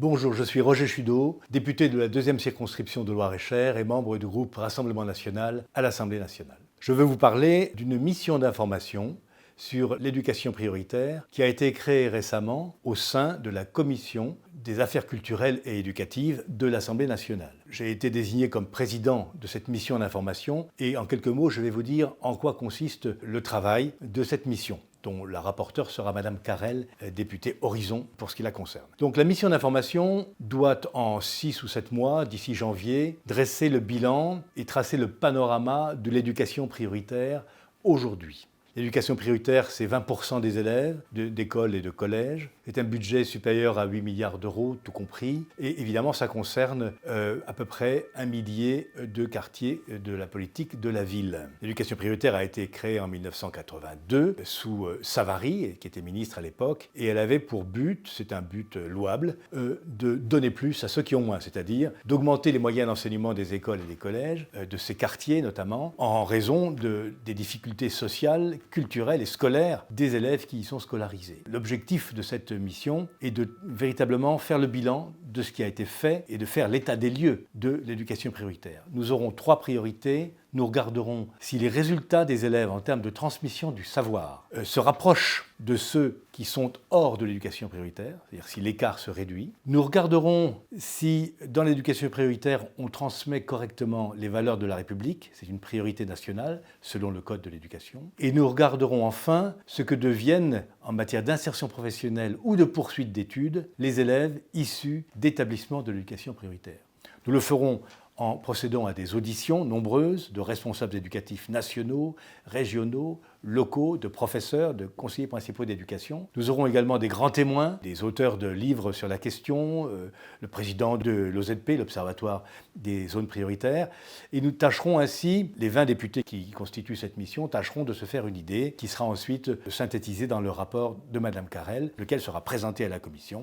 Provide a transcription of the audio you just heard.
Bonjour, je suis Roger Chudeau, député de la 2e circonscription de Loir-et-Cher et membre du groupe Rassemblement national à l'Assemblée nationale. Je veux vous parler d'une mission d'information sur l'éducation prioritaire qui a été créée récemment au sein de la Commission des affaires culturelles et éducatives de l'Assemblée nationale. J'ai été désigné comme président de cette mission d'information et en quelques mots, je vais vous dire en quoi consiste le travail de cette mission, dont la rapporteure sera Madame Carrel, députée Horizon, pour ce qui la concerne. Donc la mission d'information doit, en 6 ou 7 mois, d'ici janvier, dresser le bilan et tracer le panorama de l'éducation prioritaire aujourd'hui. L'éducation prioritaire, c'est 20% des élèves d'école et de collège. C'est un budget supérieur à 8 milliards d'euros, tout compris. Et évidemment, ça concerne à peu près 1 millier de quartiers de la politique de la ville. L'éducation prioritaire a été créée en 1982 sous Savary, qui était ministre à l'époque. Et elle avait pour but, c'est un but louable, de donner plus à ceux qui ont moins, c'est-à-dire d'augmenter les moyens d'enseignement des écoles et des collèges, de ces quartiers notamment, en raison des difficultés sociales, culturelles et scolaires des élèves qui y sont scolarisés. L'objectif de cette mission est de véritablement faire le bilan de ce qui a été fait et de faire l'état des lieux de l'éducation prioritaire. Nous aurons 3 priorités. Nous regarderons si les résultats des élèves en termes de transmission du savoir se rapprochent de ceux qui sont hors de l'éducation prioritaire, c'est-à-dire si l'écart se réduit. Nous regarderons si dans l'éducation prioritaire on transmet correctement les valeurs de la République, c'est une priorité nationale selon le Code de l'éducation. Et nous regarderons enfin ce que deviennent en matière d'insertion professionnelle ou de poursuite d'études les élèves issus d'établissements de l'éducation prioritaire. Nous le ferons en procédant à des auditions nombreuses de responsables éducatifs nationaux, régionaux, locaux, de professeurs, de conseillers principaux d'éducation. Nous aurons également des grands témoins, des auteurs de livres sur la question, le président de l'OZP, l'Observatoire des zones prioritaires, et nous tâcherons ainsi, les 20 députés qui constituent cette mission, tâcheront de se faire une idée qui sera ensuite synthétisée dans le rapport de Madame Carrel, lequel sera présenté à la Commission